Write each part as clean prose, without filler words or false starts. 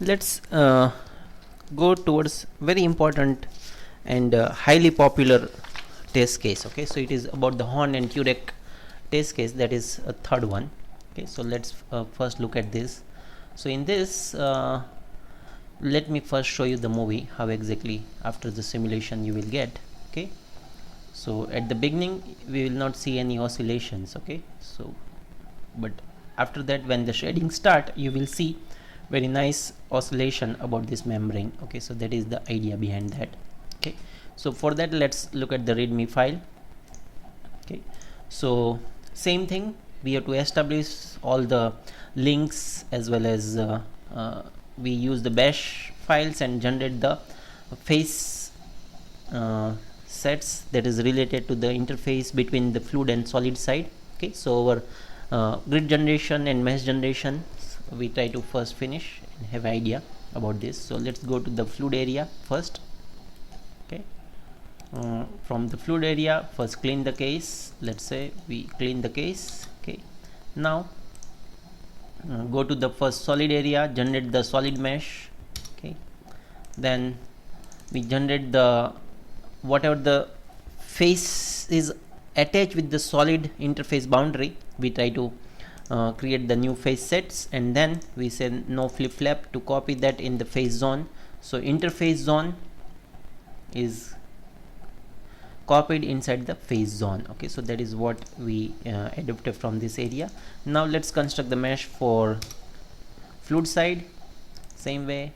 let's go towards very important and highly popular test case. Okay, so it is about the Horn and Turek test case, that is a third one. Okay, so let's first look at this. So in this let me first show you the movie, how exactly after the simulation you will get. Okay, so at the beginning we will not see any oscillations. Okay, so but after that, when the shading start, you will see very nice oscillation about this membrane. Okay, so that is the idea behind that. Okay, so for that, let's look at the readme file. Okay, so same thing, we have to establish all the links as well as we use the bash files and generate the face sets that is related to the interface between the fluid and solid side. Okay, so our grid generation and mesh generation we try to first finish and have idea about this. So let's go to the fluid area first. Okay, from the fluid area, first clean the case. Let's say we clean the case. Okay, now go to the first solid area, generate the solid mesh. Okay, then we generate the whatever the face is attached with the solid interface boundary, we try to create the new face sets, and then we say no flip flap to copy that in the face zone. So interface zone is copied inside the face zone. Okay, so that is what we adopted from this area. Now let's construct the mesh for fluid side. Same way,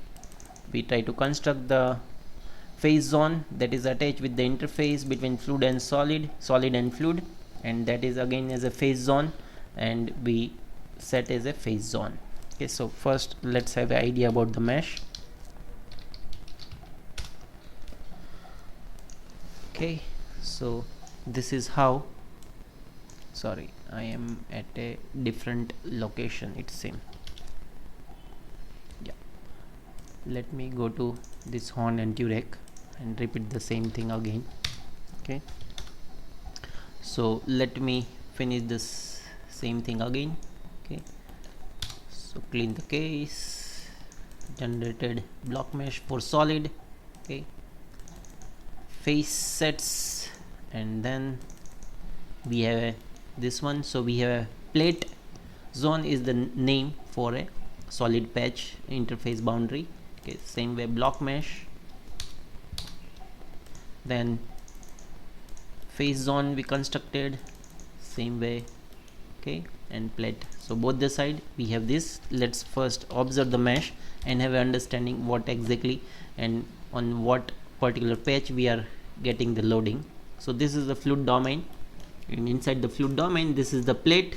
we try to construct the phase zone that is attached with the interface between fluid and solid and fluid, and that is again as a phase zone, and we set as a phase zone. Okay, so first let's have an idea about the mesh. Okay, so this is how, sorry, I am at a different location, it's same. Yeah, let me go to this Horn and Turek and repeat the same thing again. Okay, so let me finish this same thing again. Okay, so clean the case, generated block mesh for solid. Okay, face sets, and then we have this one. So we have a plate zone is the name for a solid patch interface boundary. Okay, same way block mesh, then face zone we constructed same way. Okay, and plate, so both the side we have this. Let's first observe the mesh and have an understanding what exactly and on what particular patch we are getting the loading. So this is the fluid domain, and inside the fluid domain this is the plate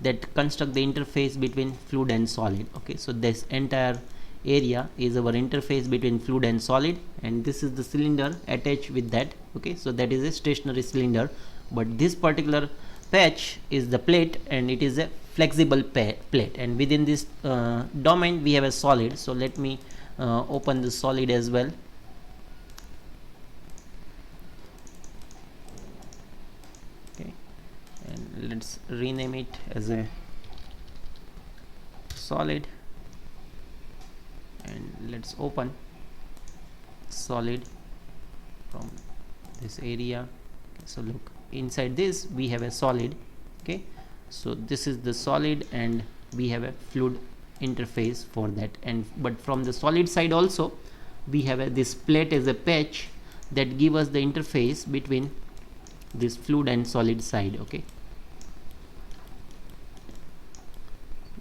that construct the interface between fluid and solid. Okay, so this entire area is our interface between fluid and solid, and this is the cylinder attached with that. Okay, so that is a stationary cylinder, but this particular patch is the plate, and it is a flexible plate, and within this domain we have a solid. So let me open the solid as well. Okay, and let's rename it as a solid, and let's open solid from this area. Okay, so look, inside this we have a solid. Okay, so this is the solid, and we have a fluid interface for that, and but from the solid side also we have this plate as a patch that give us the interface between this fluid and solid side. Okay,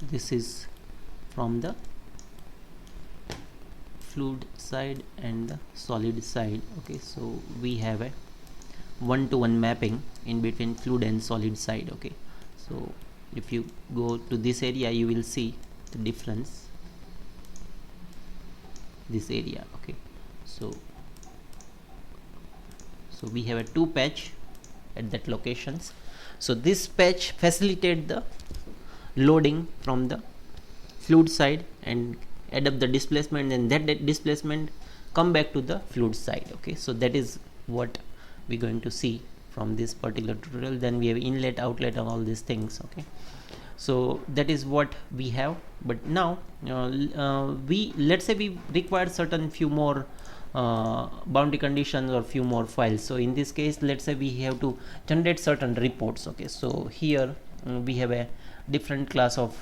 this is from the fluid side and the solid side. Okay, so we have a one-to-one mapping in between fluid and solid side. Okay, so if you go to this area you will see the difference, this area. Okay, so we have a two patch at that locations. So this patch facilitate the loading from the fluid side and add up the displacement, and that displacement come back to the fluid side. Okay, so that is what we're going to see from this particular tutorial. Then we have inlet, outlet, and all these things. Okay, So that is what we have. But now let's say we require certain few more boundary conditions or few more files. So in this case, let's say we have to generate certain reports. Okay, so here we have a different class of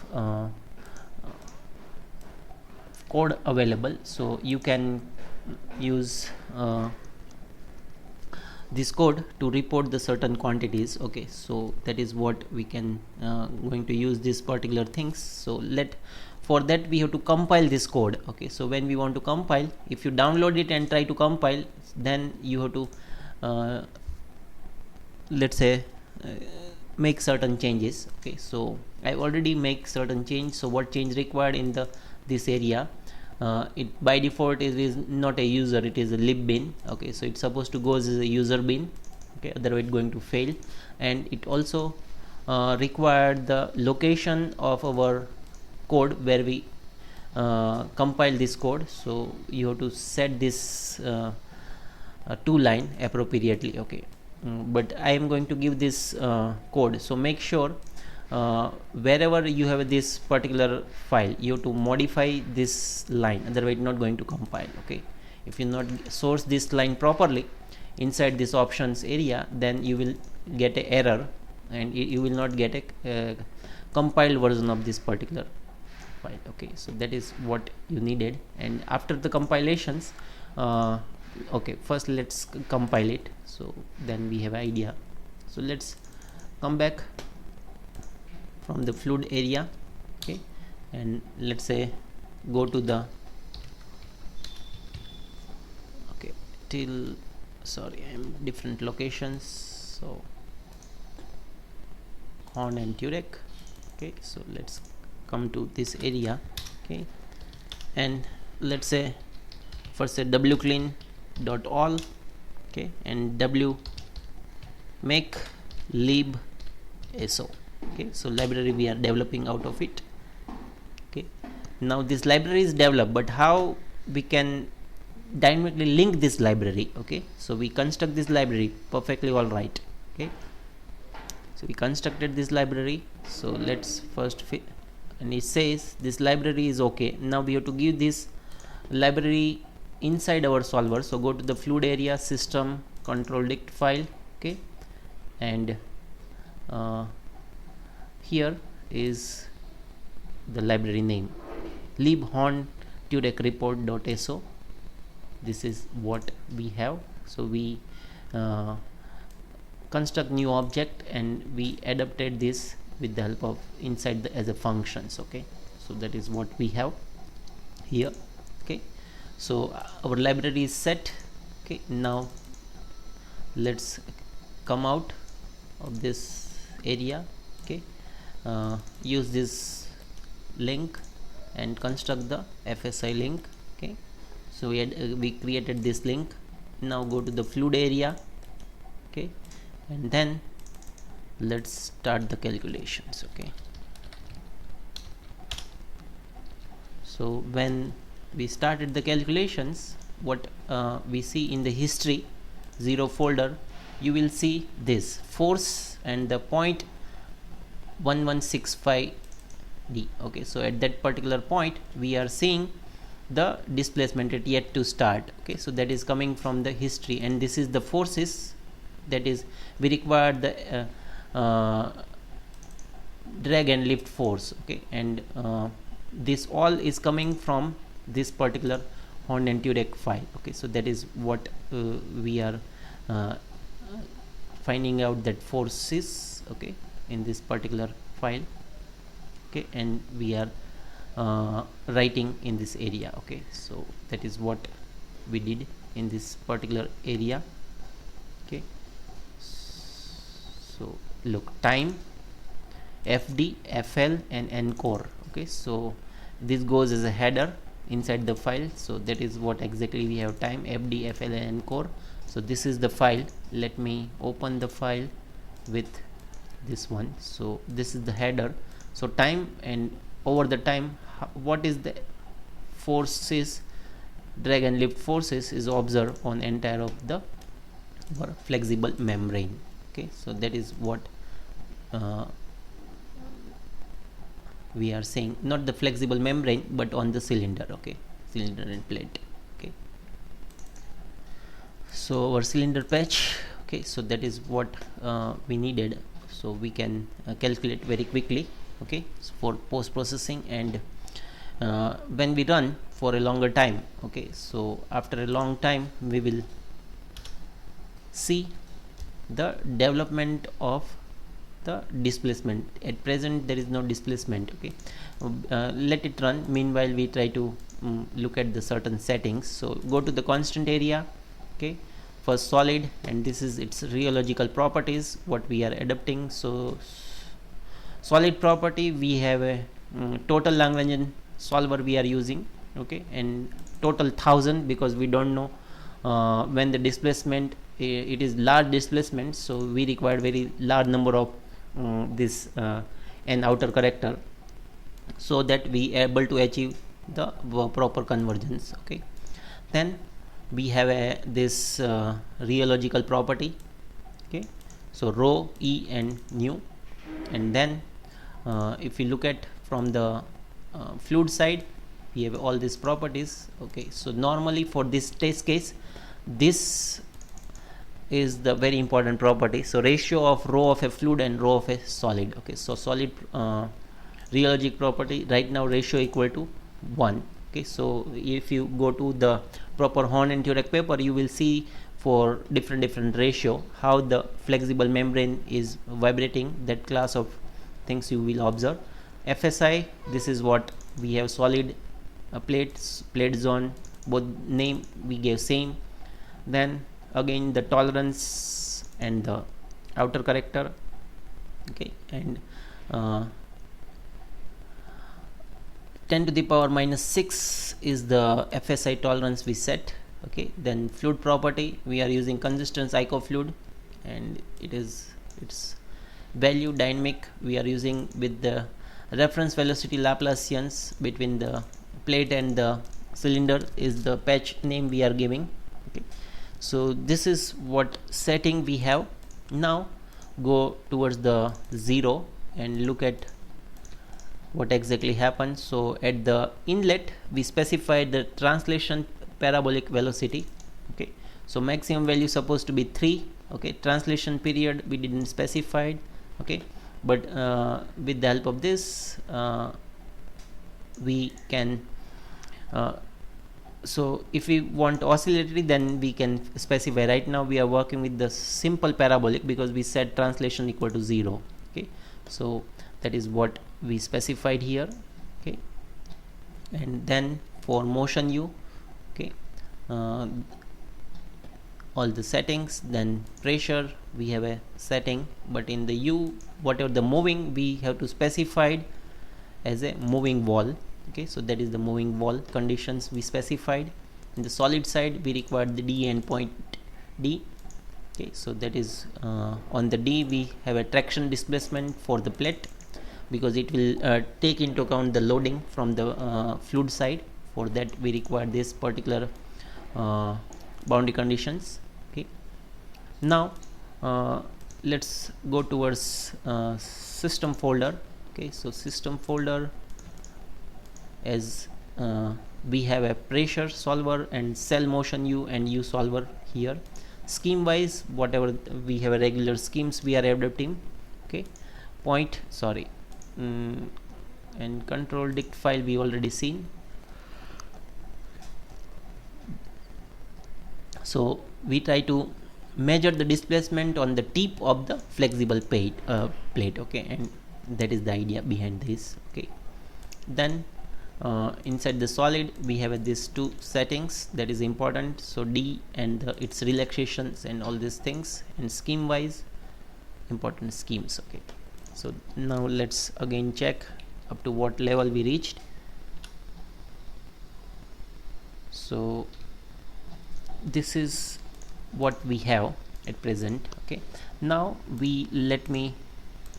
code available. So you can use this code to report the certain quantities. Okay, so that is what we can going to use this particular things. So for that we have to compile this code. Okay, so when we want to compile, if you download it and try to compile, then you have to let's say make certain changes. Okay, so I already make certain change. So what change required in this area? It by default is not a user, it is a lib bin. Okay, so it's supposed to go as a user bin. Okay, otherwise it's going to fail. And it also required the location of our code where we compile this code. So you have to set this to line appropriately. Okay, but I am going to give this code. So make sure wherever you have this particular file, you have to modify this line, otherwise not going to compile. Okay, if you not source this line properly inside this options area, then you will get an error and you will not get a compiled version of this particular file. Okay, so that is what you needed. And after the compilations, okay, first let's compile it, so then we have idea. So let's come back from the fluid area. Okay, and let's say go to the sorry, I'm different locations. So Horn and Turek. Okay, so let's come to this area. Okay, and let's say first say wclean.all. Okay, and w make lib so. Okay, so library we are developing out of it. Okay, now this library is developed, but how we can dynamically link this library? Okay, so we construct this library perfectly all right. Okay, so we constructed this library. So let's first and it says this library is okay. Now we have to give this library inside our solver. So go to the fluid area, system, control dict file. Okay, and here is the library name, libhorn turek report.so. This is what we have. So we construct new object and we adapted this with the help of inside as a functions. Okay, so that is what we have here. Okay, so our library is set. Okay, now let's come out of this area. Okay, use this link and construct the Fsi link. Okay, so we created this link. Now go to the fluid area. Okay, and then let's start the calculations. Okay, so when we started the calculations, what we see in the history 0 folder, you will see this force and the point 1165 d. Okay, so at that particular point we are seeing the displacement it yet to start. Okay, so that is coming from the history, and this is the forces, that is we require the drag and lift force. Okay, and this all is coming from this particular Horn and Turek file. Okay, so that is what we are finding out, that forces. Okay, in this particular file. Okay, and we are writing in this area. Okay, so that is what we did in this particular area. Okay, so look, time, fd, fl and encore. Okay, so this goes as a header inside the file. So that is what exactly we have, time, fd, fl and encore. So this is the file. Let me open the file with this one. So this is the header. So time, and over the time what is the forces, drag and lift forces is observed on entire of the flexible membrane. Okay, so that is what we are saying, not the flexible membrane but on the cylinder. Okay, cylinder and plate. Okay, so our cylinder patch. Okay, so that is what we needed, so we can calculate very quickly. Okay, so for post processing, and when we run for a longer time, okay, so after a long time we will see the development of the displacement. At present there is no displacement. Okay, let it run. Meanwhile we try to look at the certain settings. So go to the constant area. Okay, for solid, and this is its rheological properties, what we are adapting. So solid property, we have a total Lagrangian solver we are using. Okay, and total 1000, because we don't know when the displacement, it is large displacement, so we require very large number of this an outer corrector, so that we are able to achieve the proper convergence. Okay, then we have this rheological property. Okay, so rho, E and nu, and then if we look at from the fluid side, we have all these properties. Okay, so normally for this test case, this is the very important property. So ratio of rho of a fluid and rho of a solid. Okay, so solid rheologic property, right now ratio equal to 1. Okay, so if you go to the proper Horn and Turek paper, you will see for different ratio how the flexible membrane is vibrating. That class of things you will observe. FSI, this is what we have: solid plates, plate zone, both name we gave same. Then again the tolerance and the outer corrector. Okay, and 10 to the power minus 6 is the FSI tolerance we set. Okay, then fluid property, we are using consistence ico fluid, and its value dynamic we are using with the reference velocity Laplacians between the plate and the cylinder is the patch name we are giving. Okay, so this is what setting we have. Now go towards the 0 and look at what exactly happens. So at the inlet we specified the translation parabolic velocity. Okay, so maximum value supposed to be 3. Okay, translation period we didn't specify. Okay, but with the help of this we can so if we want oscillatory, then we can specify. Right now we are working with the simple parabolic because we set translation equal to 0. Okay, so that is what we specified here. Okay, and then for motion u, okay, all the settings. Then pressure we have a setting, but in the u, whatever the moving, we have to specify as a moving wall. Okay, so that is the moving wall conditions we specified. In the solid side we required the D and point D. Okay, so that is on the D we have a traction displacement for the plate, because it will take into account the loading from the fluid side. For that we require this particular boundary conditions. Okay, now let's go towards system folder. Okay, so system folder, as we have a pressure solver and cell motion u and u solver here. Scheme wise, whatever we have a regular schemes we are adapting. Okay, and control dict file we already seen. So we try to measure the displacement on the tip of the flexible plate. Okay, and that is the idea behind this. Okay, then inside the solid we have these two settings that is important. So D and its relaxations and all these things, and scheme wise important schemes. Okay, so now let's again check up to what level we reached. So this is what we have at present. Okay, now let me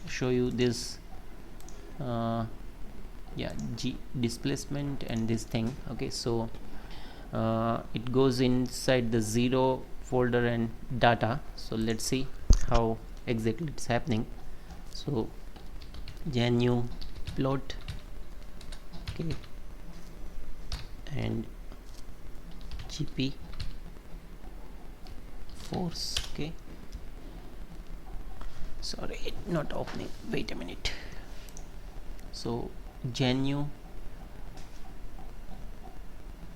show you this G displacement and this thing. Okay, so it goes inside the 0 folder and data. So let's see how exactly it's happening. So gnu plot okay, and GP force. Okay, sorry, it not opening, wait a minute. So genu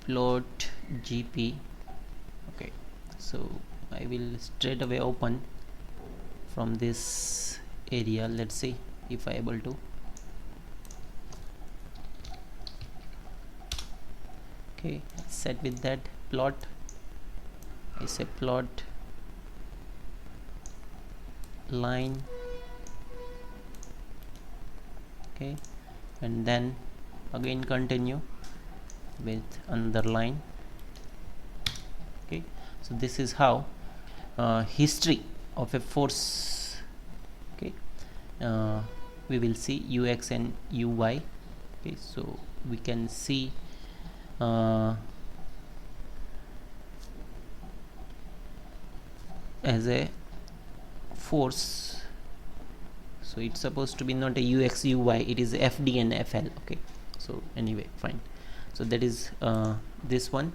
plot GP. Okay, so I will straight away open from this area. Let's see if I able to. Okay, set with that plot. I say plot line, okay, and then again continue with another line. Okay, so this is how history of a force. Okay, we will see ux and uy. Okay, so we can see as a force, so it's supposed to be not a ux uy, it is fd and fl. Okay, so anyway, fine. So that is this one,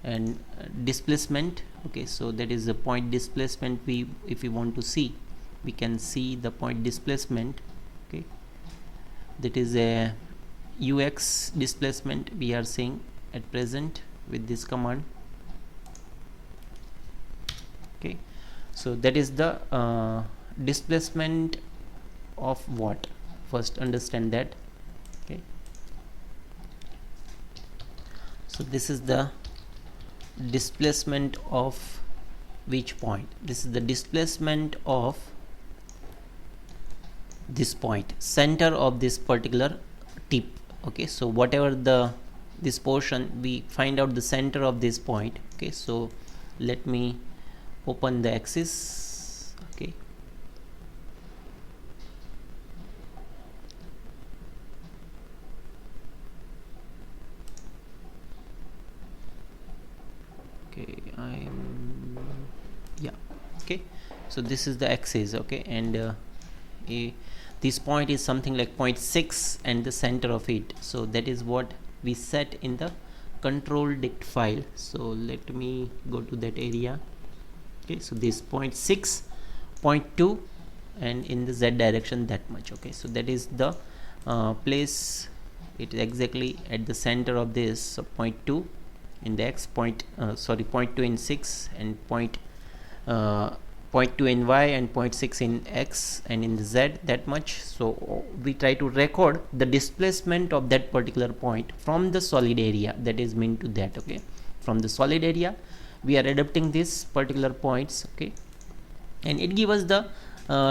and displacement. Okay, so that is the point displacement. We, if we want to see, we can see the point displacement. Okay, that is a ux displacement we are seeing at present with this command. Okay, so that is the displacement of what, first understand that. Okay, so this is the displacement of which point? This is the displacement of this point, center of this particular tip. Okay, so whatever this portion, we find out the center of this point. Okay, so let me open the axis. Okay, okay, okay, so this is the axis. Okay, and this point is something like 0.6 and the center of it, so that is what we set in the control dict file. So let me go to that area. Okay, so this 0.6, 0.2, and in the z direction that much. Okay, so that is the place. It is exactly at the center of this. So 0.2 in the x, 0.2 in 6, and 0.2 in y, and 0.6 in x, and in the z that much. So we try to record the displacement of that particular point from the solid area. That is meant to that. Okay, from the solid area we are adapting these particular points. Okay, and it gives us the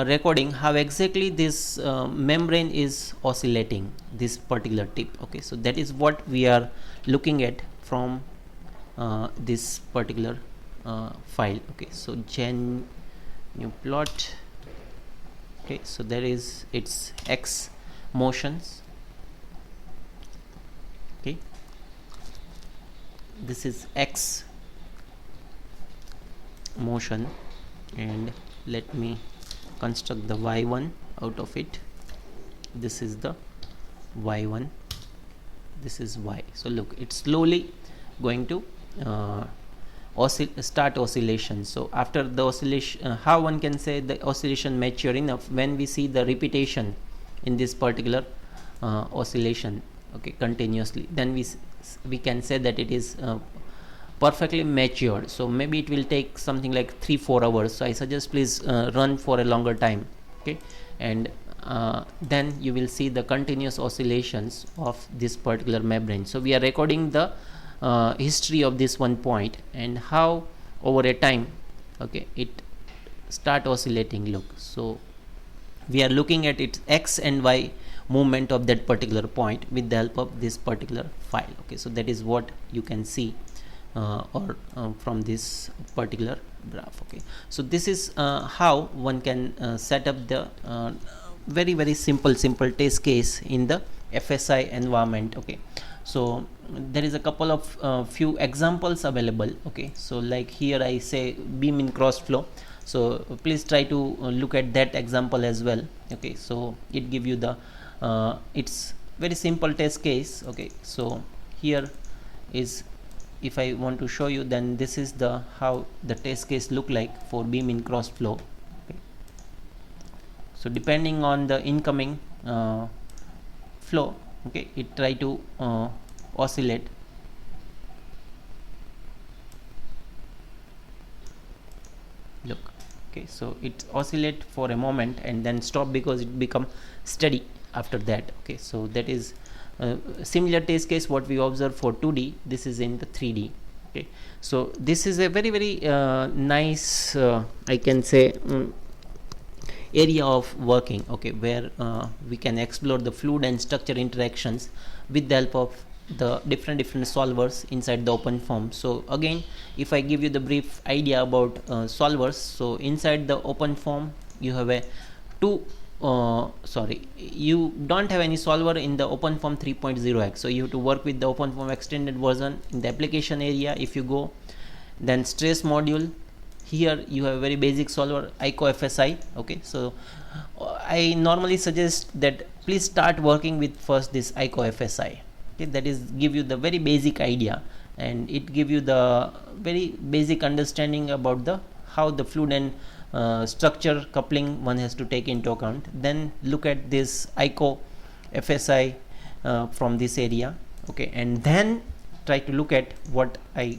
recording how exactly this membrane is oscillating, this particular tip. Okay, so that is what we are looking at from this particular file. Okay, so new plot. Okay, so there is its x motions. Okay, this is x motion, and let me construct the y1 out of it. This is the y1, this is y. So look, it's slowly going to start oscillation. So after the oscillation, how one can say the oscillation mature enough? When we see the repetition in this particular oscillation, okay, continuously, then we can say that it is perfectly matured. So maybe it will take something like 3-4 hours. So I suggest please run for a longer time. Okay, and then you will see the continuous oscillations of this particular membrane. So we are recording the history of this one point and how over a time, okay, it start oscillating. Look, so we are looking at its x and y movement of that particular point with the help of this particular file. Okay, so that is what you can see from this particular graph. Okay, so this is how one can set up the very simple test case in the FSI environment. Okay, so there is a couple of few examples available. Okay, so like here I say beam in cross flow, so please try to look at that example as well. Okay, so it give you the it's very simple test case. Okay, so here is, if I want to show you, then this is the how the test case look like for beam in cross flow. Okay. So depending on the incoming flow, okay, it try to oscillate. Look, okay, so it oscillate for a moment and then stop because it become steady after that. Okay, so that is similar test case what we observe for 2D. This is in the 3D. Okay, so this is a very nice I can say area of working, okay, where we can explore the fluid and structure interactions with the help of the different solvers inside the OpenFOAM. So again, if I give you the brief idea about solvers, so inside the OpenFOAM you have a you don't have any solver in the OpenFOAM 3.0x, so you have to work with the OpenFOAM extended version. In the application area, if you go, then stress module, here you have a very basic solver, ICO-FSI. Okay, so I normally suggest that please start working with first this ICO-FSI. Okay, that is give you the very basic idea, and it give you the very basic understanding about the how the fluid and structure coupling one has to take into account. Then look at this ICO-FSI from this area. Okay, and then try to look at what I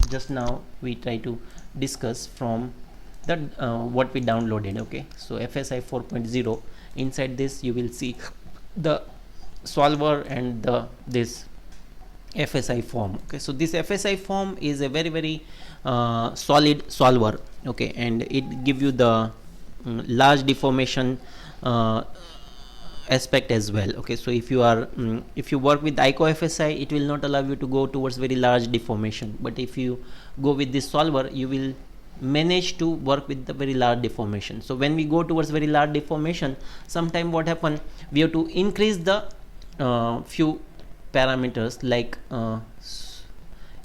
just now we try to discuss from the what we downloaded. Okay, so FSI 4.0, inside this you will see the solver and this FSI form. Okay, so this FSI form is a very solid solver. Okay, and it give you the large deformation aspect as well. Okay, so if you are if you work with ICO-FSI, it will not allow you to go towards very large deformation, but if you go with this solver, you will manage to work with the very large deformation. So when we go towards very large deformation, sometime what happen, we have to increase the few parameters, like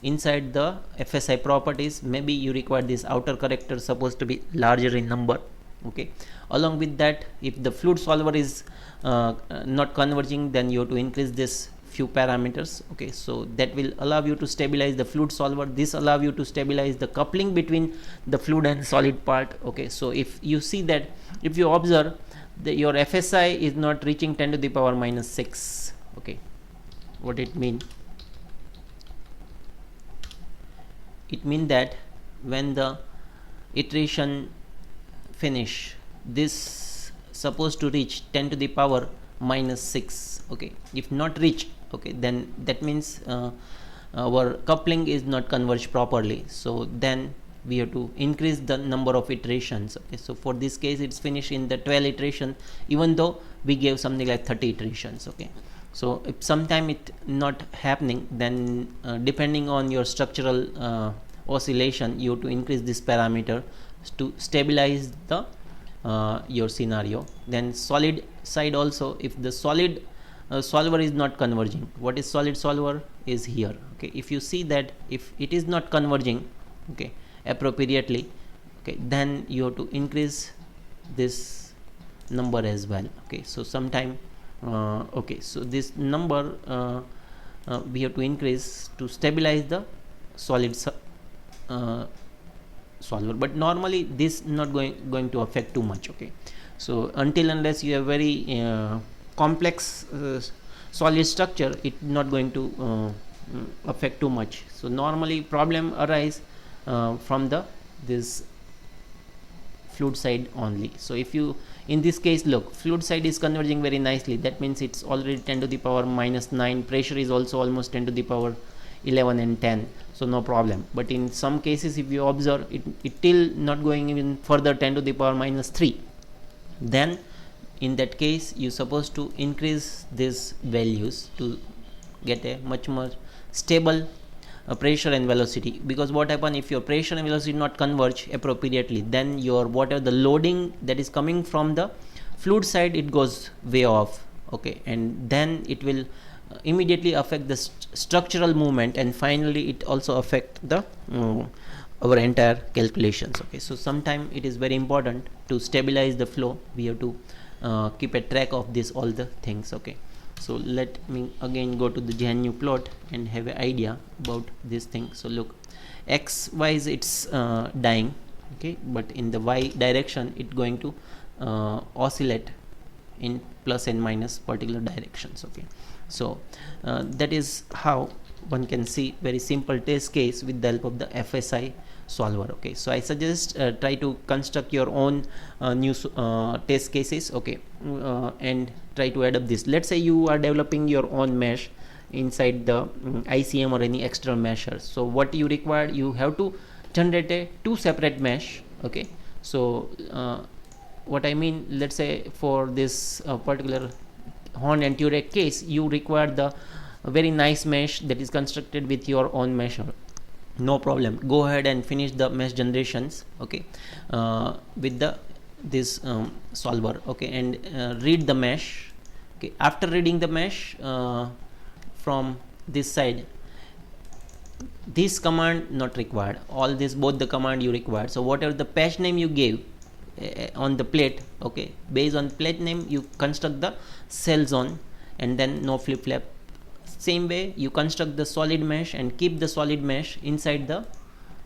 inside the FSI properties, maybe you require this outer corrector supposed to be larger in number. Okay, along with that, if the fluid solver is not converging, then you have to increase this few parameters. Okay, so that will allow you to stabilize the fluid solver. This allow you to stabilize the coupling between the fluid and solid part. Okay, so if you see that, if you observe that your FSI is not reaching 10 to the power minus 6. Okay, what it mean? It means that when the iteration finish, this supposed to reach 10 to the power minus 6. Okay, if not reach, okay, then that means our coupling is not converged properly. So then we have to increase the number of iterations. Okay, so for this case it's finished in the 12 iteration, even though we gave something like 30 iterations. Okay, so if sometime it not happening, then depending on your structural oscillation, you have to increase this parameter to stabilize the your scenario. Then solid side also, if the solid solver is not converging, what is solid solver is here. Okay, if you see that if it is not converging, okay, appropriately, okay, then you have to increase this number as well. Okay, so sometime okay, so this number we have to increase to stabilize the solid solver, but normally this not going to affect too much. Okay, so until unless you have very complex solid structure, it not going to affect too much. So normally problem arise from this fluid side only. So if you, in this case, look, fluid side is converging very nicely, that means it's already 10 to the power minus 9, pressure is also almost 10 to the power 11 and 10, so no problem. But in some cases, if you observe it till not going even further, 10 to the power minus 3, then in that case you supposed to increase these values to get a much more stable pressure and velocity. Because what happen, if your pressure and velocity not converge appropriately, then your whatever the loading that is coming from the fluid side, it goes way off. Okay, and then it will immediately affect the structural movement, and finally it also affect the our entire calculations. Okay, so sometime it is very important to stabilize the flow. We have to keep a track of this all the things. Okay, So let me again go to the GNU plot and have an idea about this thing. So look, x wise it's dying, okay, but in the y direction it going to oscillate in plus and minus particular directions. Okay, so that is how one can see very simple test case with the help of the FSI solver. Okay, so I suggest try to construct your own new test cases, okay, and try to add up this. Let's say you are developing your own mesh inside the ICM or any external mesher. So what you require, you have to generate a two separate mesh. Okay, so what I mean, let's say for this particular Horn and Turek case, you require the very nice mesh that is constructed with your own mesher. No problem, go ahead and finish the mesh generations, okay, with the this solver, okay, and read the mesh. Okay, after reading the mesh from this side, this command not required, all this both the command you required. So whatever the patch name you gave on the plate, okay, based on plate name you construct the cell zone and then no flip flap. Same way you construct the solid mesh and keep the solid mesh inside the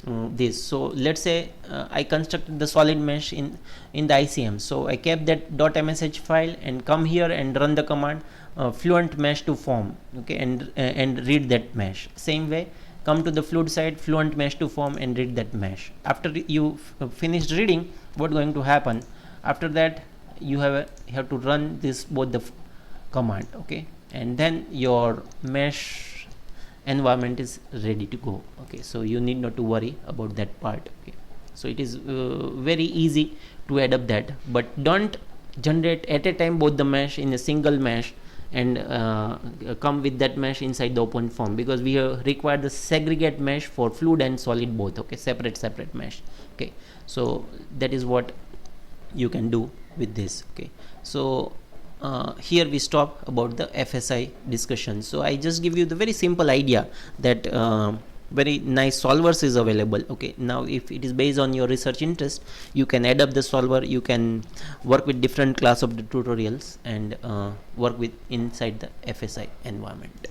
this. So let's say I constructed the solid mesh in the ICM, so I kept that .msh file and come here and run the command fluent mesh to form, okay, and read that mesh. Same way come to the fluid side, fluent mesh to form, and read that mesh. After you finished reading, what going to happen after that, you have to run this both the command, okay, and then your mesh environment is ready to go. Okay, so you need not to worry about that part. Okay, so it is very easy to add up that, but don't generate at a time both the mesh in a single mesh and come with that mesh inside the OpenFOAM, because we require the segregate mesh for fluid and solid both. Okay, separate mesh. Okay, so that is what you can do with this. Okay, so here we stop about the FSI discussion. So I just give you the very simple idea that very nice solvers is available. Okay, now if it is based on your research interest, you can add up the solver, you can work with different class of the tutorials and work with inside the FSI environment.